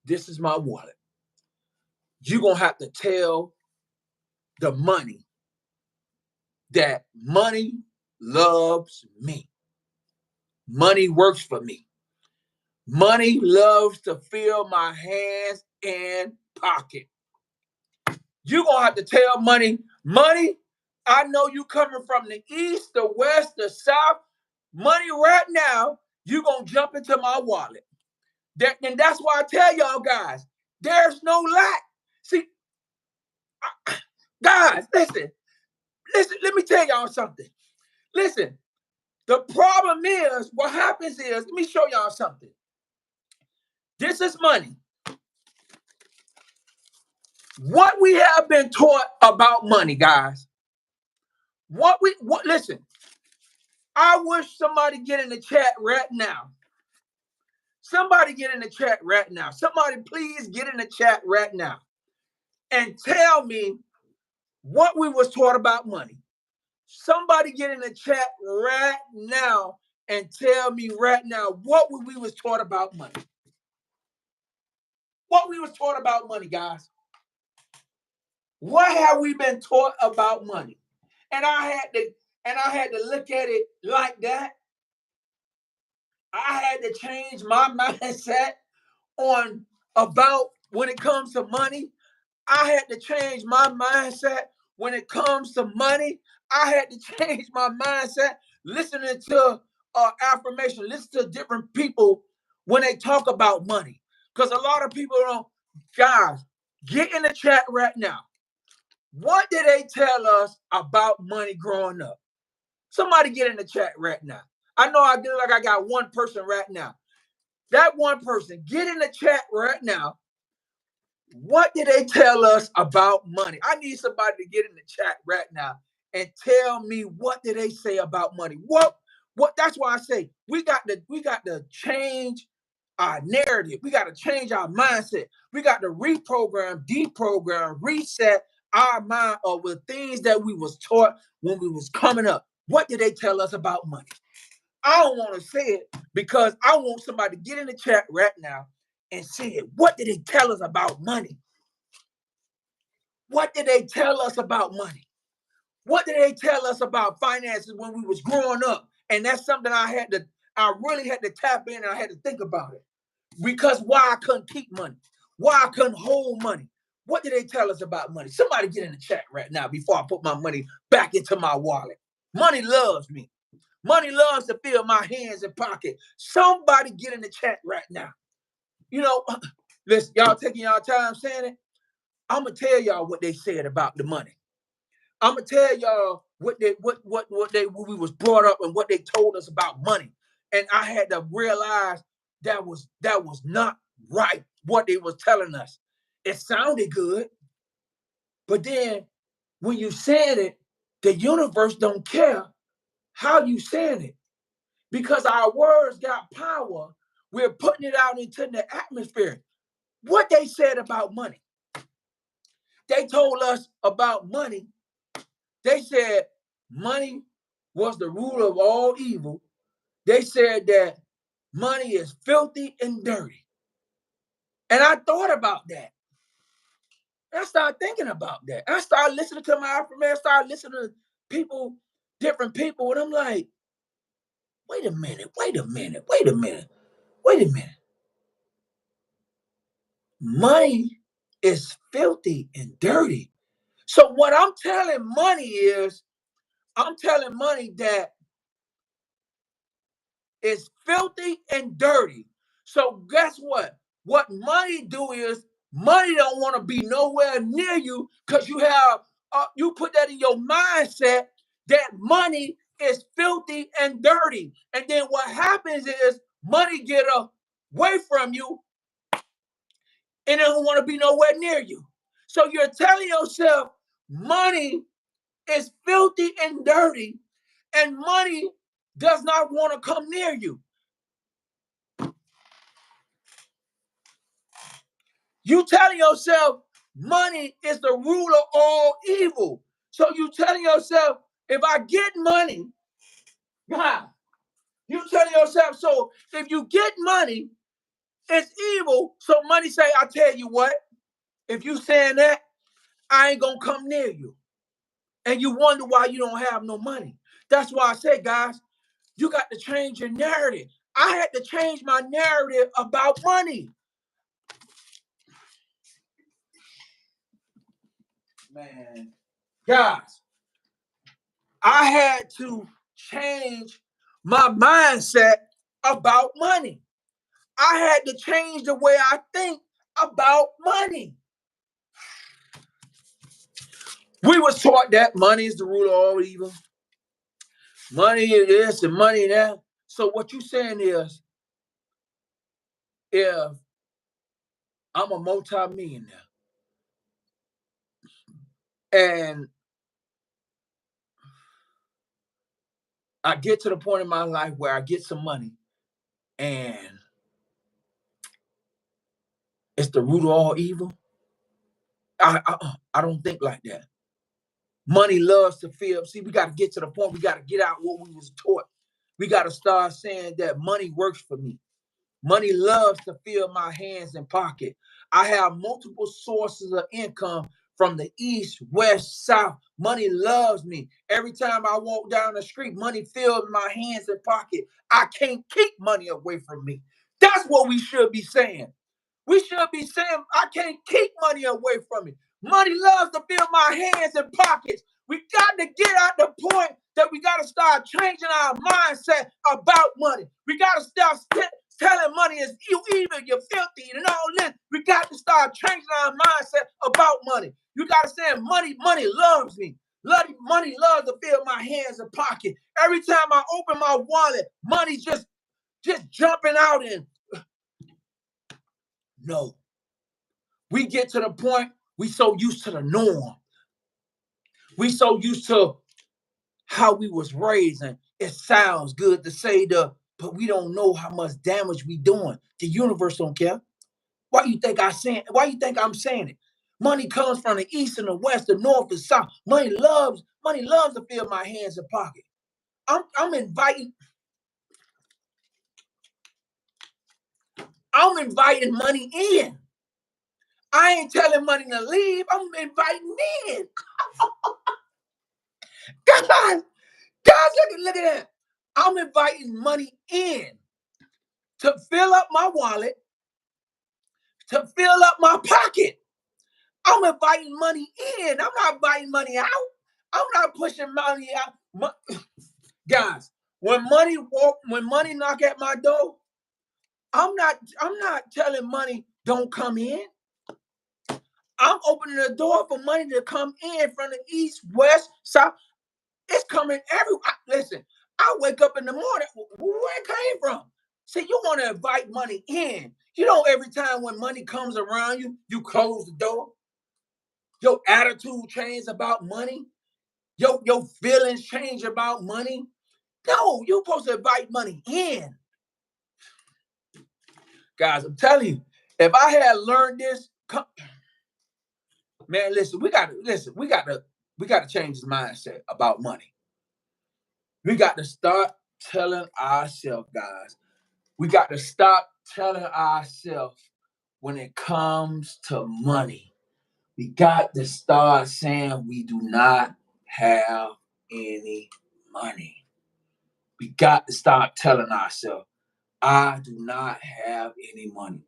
This is my wallet. You're going to have to tell the money that money loves me. Money works for me. Money loves to fill my hands and pocket. You're going to have to tell money, I know you coming from the east, the west, the south. Money right now, you're going to jump into my wallet. And that's why I tell y'all guys, there's no lack. See, guys, listen, let me tell y'all something. Listen, the problem is, what happens is, let me show y'all something. This is money. What we have been taught about money, guys. Listen, I wish somebody get in the chat right now. Somebody get in the chat right now. Somebody please get in the chat right now and tell me what we was taught about money. Somebody get in the chat right now and tell me right now what we was taught about money. What we was taught about money, guys. What have we been taught about money? And I had to look at it like that. I had to change my mindset on about when it comes to money. I had to change my mindset when it comes to money. I had to change my mindset listening to affirmation, listen to different people when they talk about money. Because a lot of people don't, guys, get in the chat right now. What did they tell us about money growing up? Somebody get in the chat right now. I know I do, like I got one person right now. That one person, get in the chat right now. What did they tell us about money? I need somebody to get in the chat right now and tell me what did they say about money. What that's why I say we got to change our narrative. We got to change our mindset. We got to reprogram, deprogram, reset our mind with things that we was taught when we was coming up. What did they tell us about money? I don't want to say it because I want somebody to get in the chat right now and say it. What did they tell us about money? What did they tell us about money? What did they tell us about finances when we was growing up? And that's something I really had to tap in, and I had to think about it. Because why I couldn't keep money, why I couldn't hold money. What did they tell us about money? Somebody get in the chat right now before I put my money back into my wallet. Money loves me. Money loves to fill my hands and pocket. Somebody get in the chat right now. You know, listen, y'all taking y'all time saying it. I'm gonna tell y'all what they said about the money. I'm gonna tell y'all what we was brought up and what they told us about money. And I had to realize that was not right what they was telling us. It sounded good, but then when you said it, the universe don't care how you saying it. Because our words got power, we're putting it out into the atmosphere. What they said about money. They told us about money. They said money was the rule of all evil. They said that money is filthy and dirty. And I thought about that. And I started thinking about that. And I started listening to my affirmations, started listening to people, different people, and I'm like, wait a minute. Money is filthy and dirty. So what I'm telling money is, I'm telling money that it's filthy and dirty. So guess what? What money do is money don't want to be nowhere near you because you put that in your mindset that money is filthy and dirty. And then what happens is money get away from you and it don't want to be nowhere near you. So you're telling yourself money is filthy and dirty, and money does not want to come near you. You telling yourself money is the root of all evil. So you telling yourself, if I get money, God, you telling yourself, so if you get money, it's evil. So money say, I tell you what, if you saying that, I ain't gonna come near you. And you wonder why you don't have no money. That's why I say, guys, you got to change your narrative. I had to change my narrative about money. Man, guys, I had to change my mindset about money. I had to change the way I think about money. We was taught that money is the root of all evil. Money is this and money that. So what you saying is, if I'm a multi-millionaire and I get to the point in my life where I get some money and it's the root of all evil, I don't think like that. Money loves to feel. See, we got to get to the point. We got to get out what we was taught. We got to start saying that money works for me. Money loves to fill my hands and pocket. I have multiple sources of income from the east, west, south. Money loves me. Every time I walk down the street, money fills my hands and pocket. I can't keep money away from me. That's what we should be saying. We should be saying, I can't keep money away from me. Money loves to fill my hands and pockets. We got to get out the point that we got to start changing our mindset about money. We got to start telling money is evil, you're filthy, and all this. We got to start changing our mindset about money. You got to say, money loves me. Money loves to fill my hands and pocket. Every time I open my wallet, money just jumping out in. No. We get to the point, we so used to the norm. We so used to how we was raised, and it sounds good to say but we don't know how much damage we doing. The universe don't care. Why you think I'm saying it? Money comes from the east and the west, the north and south. Money loves to fill my hands and pocket. I'm inviting money in. I ain't telling money to leave. I'm inviting in. Guys, look at that. I'm inviting money in to fill up my wallet, to fill up my pocket. I'm inviting money in. I'm not inviting money out. I'm not pushing money out. Guys, when money knock at my door, I'm not telling money don't come in. I'm opening the door for money to come in from the east, west, south. It's coming everywhere. Listen, I wake up in the morning. Where it came from? See, you want to invite money in. You know, every time when money comes around you, you close the door. Your attitude changes about money. Your feelings change about money. No, you're supposed to invite money in. Guys, I'm telling you, if I had learned this, man, listen, we got to change this mindset about money. We got to start telling ourselves, guys. We got to stop telling ourselves when it comes to money. We got to start saying we do not have any money. We got to start telling ourselves, I do not have any money.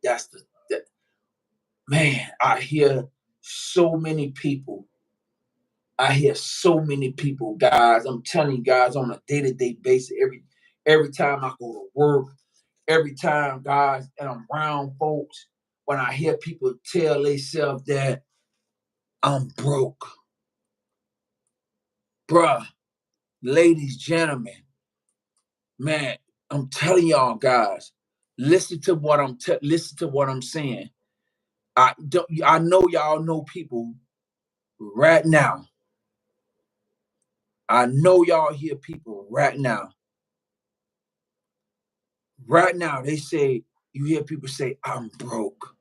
Man, I hear so many people. Guys. I'm telling you guys on a day-to-day basis, every time I go to work, every time, guys, and I'm around folks, when I hear people tell themselves that I'm broke. Bruh, ladies, gentlemen, man, I'm telling y'all, guys, listen to what I'm saying. I know y'all know people right now. I know y'all hear people right now. Right now, you hear people say, I'm broke.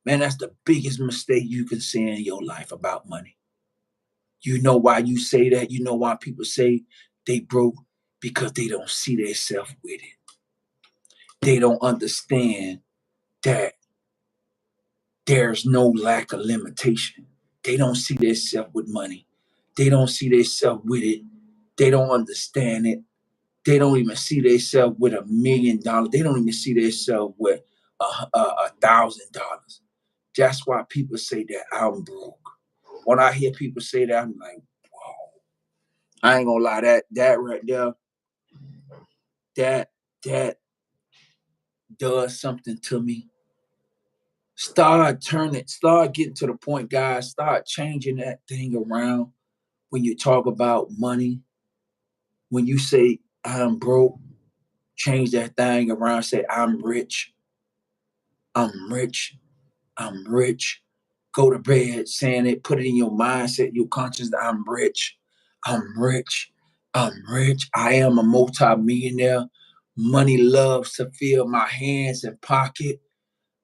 Man, that's the biggest mistake you can say in your life about money. You know why you say that? You know why people say they broke? Because they don't see themselves with it. They don't understand that there's no lack of limitation. They don't see themselves with money. They don't see themselves with it. They don't understand it. They don't even see themselves with $1 million. They don't even see themselves with $1,000. That's why people say that I'm broke. When I hear people say that, I'm like, whoa. I ain't gonna lie, that right there, that does something to me. Start getting to the point, guys. Start changing that thing around when you talk about money. When you say I'm broke, change that thing around. Say I'm rich. I'm rich. I'm rich. Go to bed saying it. Put it in your mindset, your conscience. I'm rich. I'm rich. I'm rich. I am a multi-millionaire. Money loves to fill my hands and pocket.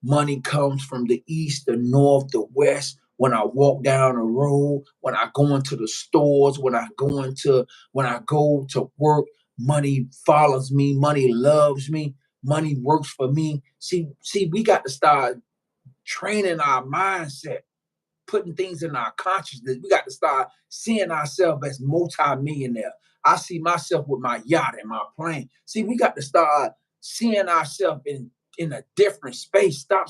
Money comes from the east, the north, the west. When I walk down the road, when I go into the stores, when I go to work, money follows me. Money loves me. Money works for me. See, we got to start training our mindset, putting things in our consciousness. We got to start seeing ourselves as multi-millionaire. I see myself with my yacht and my plane. See, we got to start seeing ourselves in a different space. Stop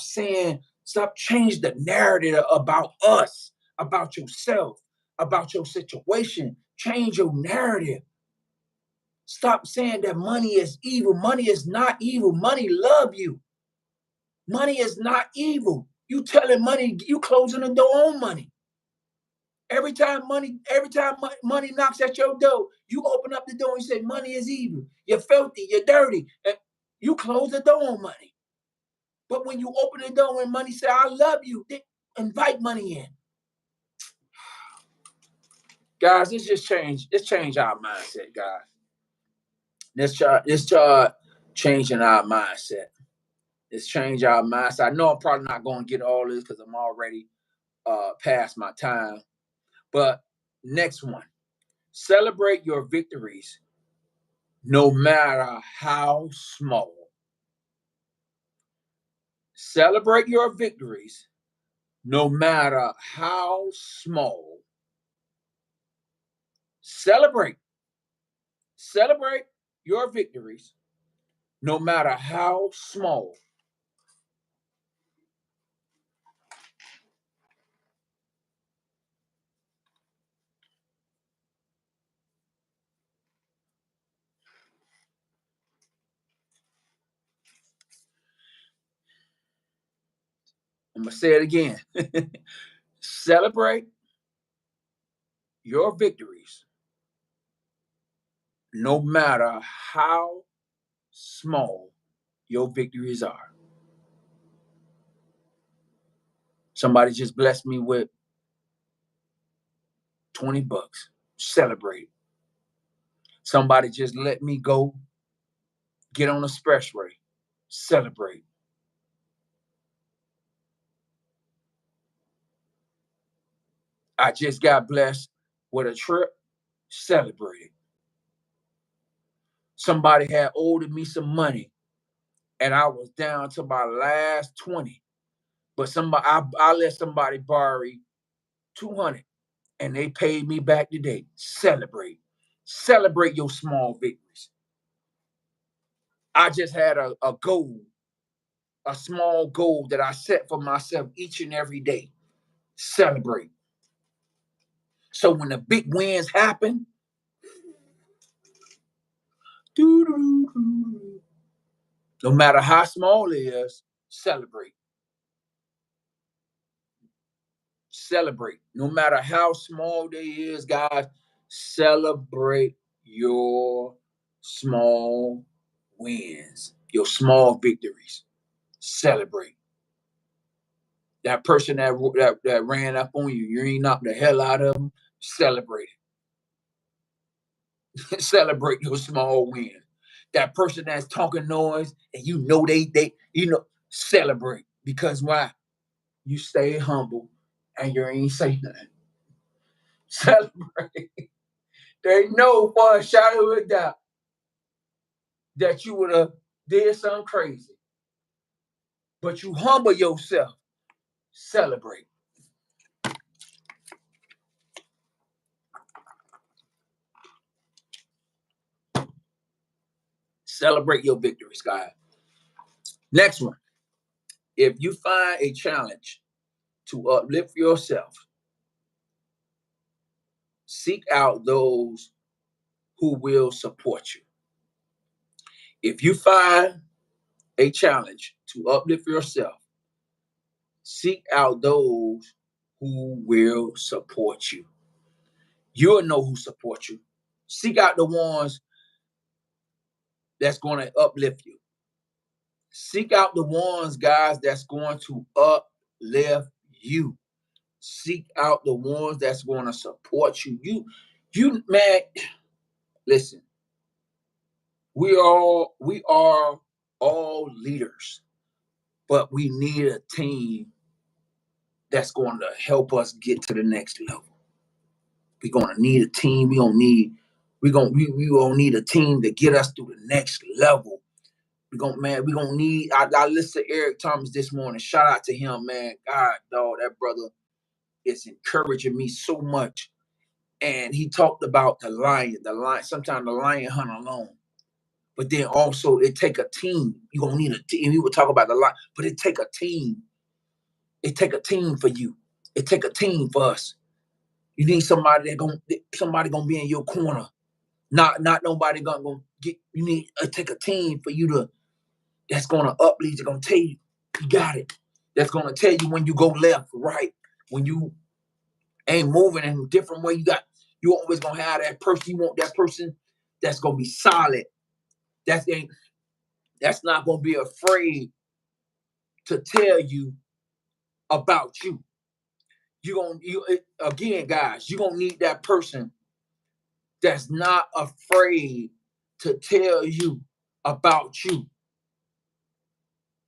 change the narrative about us, about yourself, about your situation. Change your narrative. Stop saying that money is evil. Money is not evil. Money love you. Money is not evil. You telling money, you closing the door on money. Every time money knocks at your door, you open up the door and say, money is evil. You're filthy, you're dirty. And you close the door on money. But when you open the door and money say, I love you, they invite money in. Guys, let's change our mindset, guys. Let's try changing our mindset. Let's change our mindset. I know I'm probably not going to get all this because I'm already past my time. But next one, celebrate your victories no matter how small. Celebrate your victories no matter how small. Celebrate. Celebrate your victories, no matter how small. I'm going to say it again. Celebrate your victories, no matter how small your victories are. Somebody just blessed me with $20. Celebrate. Somebody just let me go get on the expressway. Celebrate. I just got blessed with a trip. Celebrate it. Somebody had owed me some money and I was down to my last 20. But I let somebody borrow 200 and they paid me back today. Celebrate. Celebrate your small victories. I just had a goal, a small goal that I set for myself each and every day. Celebrate. So when the big wins happen, no matter how small it is, celebrate. Celebrate. No matter how small they is, guys, celebrate your small wins, your small victories. Celebrate. That person that ran up on you, you ain't knocked the hell out of them. Celebrate it. Celebrate your small win. That person that's talking noise and you know celebrate. Because why? You stay humble and you ain't say nothing. Celebrate. They know for a shadow of a doubt that you would have did something crazy. But you humble yourself. Celebrate. Celebrate your victories, guys. Next one. If you find a challenge to uplift yourself, seek out those who will support you. If you find a challenge to uplift yourself, seek out those who will support you. You'll know who supports you. Seek out the ones that's going to uplift you. Seek out the ones, guys, that's going to uplift you. Seek out the ones that's going to support you. Man, listen, we are all leaders, but we need a team that's going to help us get to the next level. We're going to need a team. We gonna need a team to get us through the next level. We're gonna need. I listened to Eric Thomas this morning. Shout out to him, man. God, dog, that brother is encouraging me so much. And he talked about the lion. Sometimes the lion hunt alone. But then also it take a team. You're gonna need a team. We would talk about the lion, but it take a team. It take a team for you. It take a team for us. You need somebody somebody gonna be in your corner. Not nobody gonna get. You need to take a team for you to. That's gonna uplead. They're gonna tell you, you got it. That's gonna tell you when you go left, right, when you ain't moving in a different way. You always gonna have that person. You want that person that's gonna be solid. That's not gonna be afraid to tell you about you. Again, guys. You gonna need that person that's not afraid to tell you about you.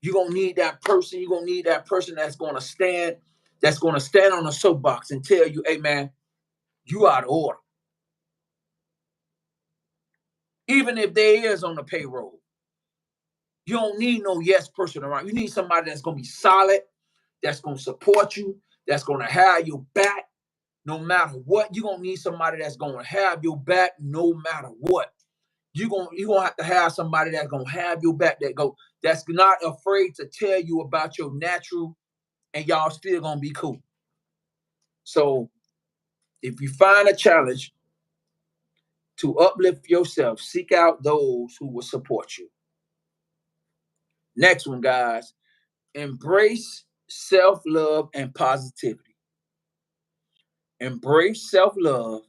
You're gonna need that person. You're gonna need that person that's gonna stand on a soapbox and tell you, hey man, you out of order. Even if they is on the payroll. You don't need no yes person around. You need somebody that's gonna be solid, that's gonna support you, that's gonna have your back, No matter what, you're gonna need somebody that's gonna have your back no matter what. You're gonna have somebody that's gonna have your back, that's not afraid to tell you about your natural, and y'all still gonna be cool. So if you find a challenge to uplift yourself, seek out those who will support you. Next one, guys, embrace self-love and positivity. Embrace self-love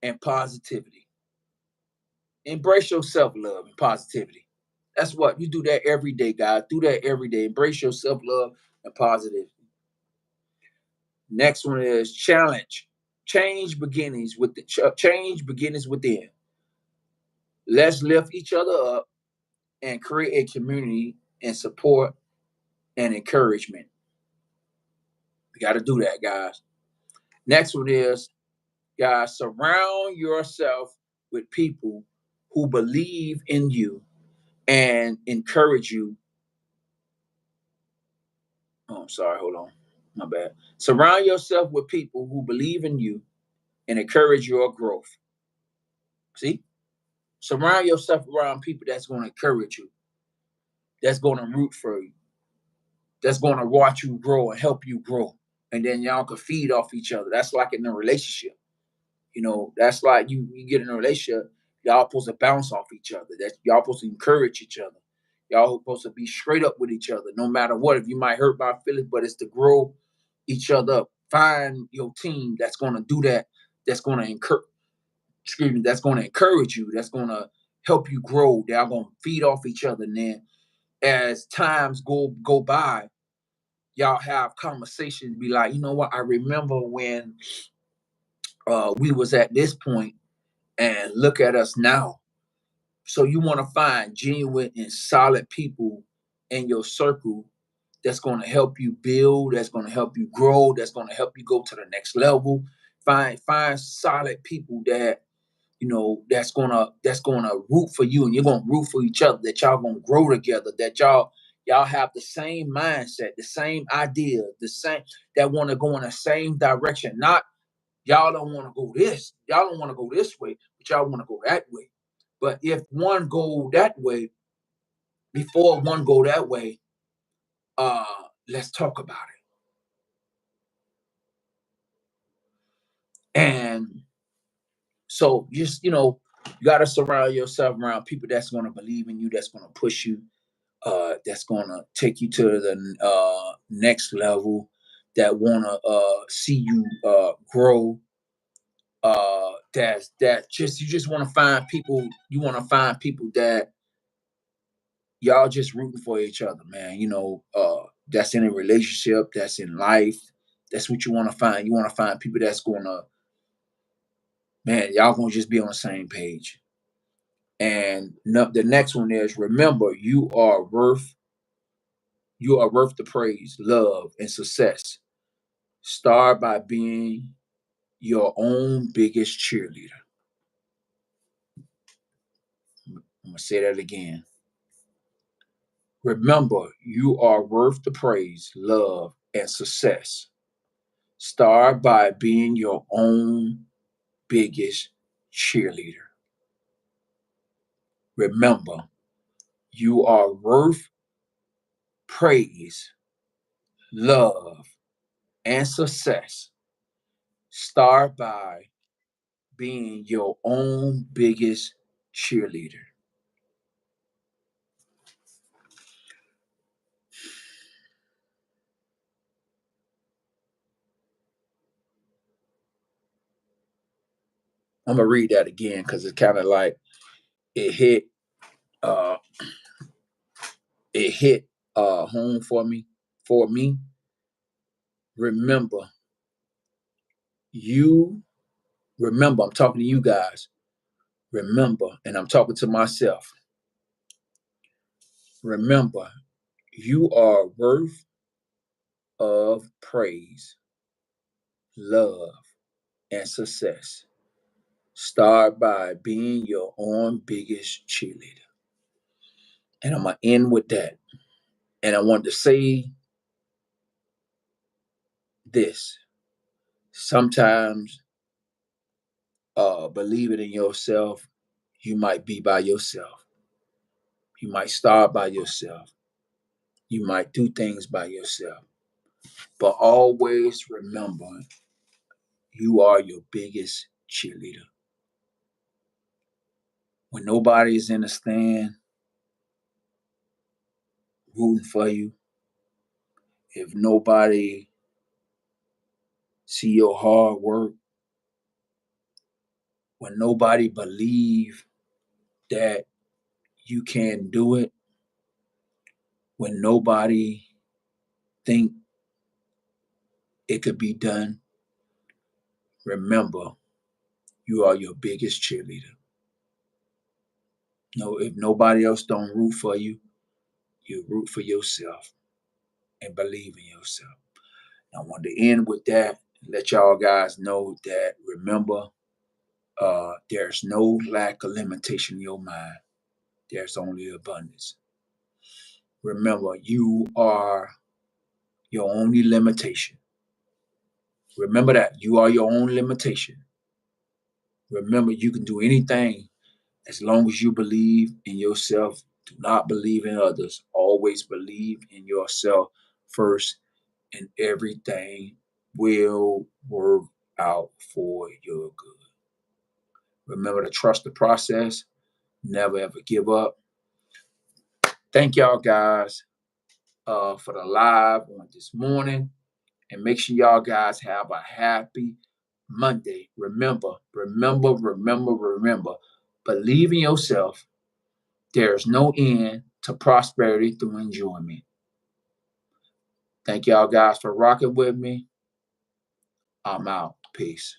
and positivity. Embrace your self-love and positivity. That's what you do that every day, guys. Do that every day. Embrace your self-love and positivity. Next one is challenge. Change beginnings within. Let's lift each other up and create a community and support and encouragement. We got to do that, guys. Next one is, guys, surround yourself with people who believe in you and encourage you. Oh, I'm sorry. Hold on. My bad. Surround yourself with people who believe in you and encourage your growth. See? Surround yourself around people that's going to encourage you, that's going to root for you, that's going to watch you grow and help you grow. And then y'all can feed off each other. That's like in a relationship. That's like you get in a relationship, y'all supposed to bounce off each other. That y'all supposed to encourage each other. Y'all supposed to be straight up with each other, no matter what. If you might hurt my feelings, but it's to grow each other up. Find your team that's going to do that. That's going to that's going to encourage you. That's going to help you grow. They're going to feed off each other. And then as times go by, y'all have conversations. Be like, you know what? I remember when we was at this point, and look at us now. So you want to find genuine and solid people in your circle that's going to help you build, that's going to help you grow, that's going to help you go to the next level. Find solid people that that's gonna root for you, and you're gonna root for each other. That y'all gonna grow together. That y'all have the same mindset, the same idea, the same, that want to go in the same direction. Not y'all don't want to go this, y'all don't want to go this way, but y'all want to go that way. But if one go that way, before one go that way, uh, let's talk about it. And so just you gotta surround yourself around people that's gonna believe in you, that's gonna push you, that's gonna take you to the next level, that wanna see you grow. That just you just want to find people. You want to find people that y'all just rooting for each other, man. That's in a relationship, that's in life. That's what you want to find. You want to find people that's gonna, man, y'all gonna just be on the same page. And the next one is, remember, you are worth the praise, love, and success. Start by being your own biggest cheerleader. I'm gonna say that again. Remember, you are worth the praise, love, and success. Start by being your own biggest cheerleader. Remember, you are worth praise, love, and success. Start by being your own biggest cheerleader. I'm gonna read that again because it's kind of like it hit uh it hit home for me. Remember, you remember, I'm talking to you guys. Remember, and I'm talking to myself. Remember, you are worth of praise, love, and success. Start by being your own biggest cheerleader. And I'm going to end with that. And I want to say this: Sometimes believing in yourself, you might be by yourself. You might start by yourself. You might do things by yourself. But always remember, you are your biggest cheerleader. When nobody is in the stand rooting for you, if nobody see your hard work, when nobody believe that you can do it, when nobody think it could be done, remember, you are your biggest cheerleader. No, if nobody else don't root for you, you root for yourself and believe in yourself. I want to end with that. Let y'all guys know that remember, there's no lack of limitation in your mind. There's only abundance. Remember, you are your only limitation. Remember that you are your own limitation. Remember, you can do anything as long as you believe in yourself. Do not believe in others. Always believe in yourself first, and everything will work out for your good. Remember to trust the process. Never ever give up. Thank y'all guys for the live on this morning. And make sure y'all guys have a happy Monday. Remember, remember, remember, remember. Believe in yourself. There's no end to prosperity through enjoyment. Thank y'all guys for rocking with me. I'm out. Peace.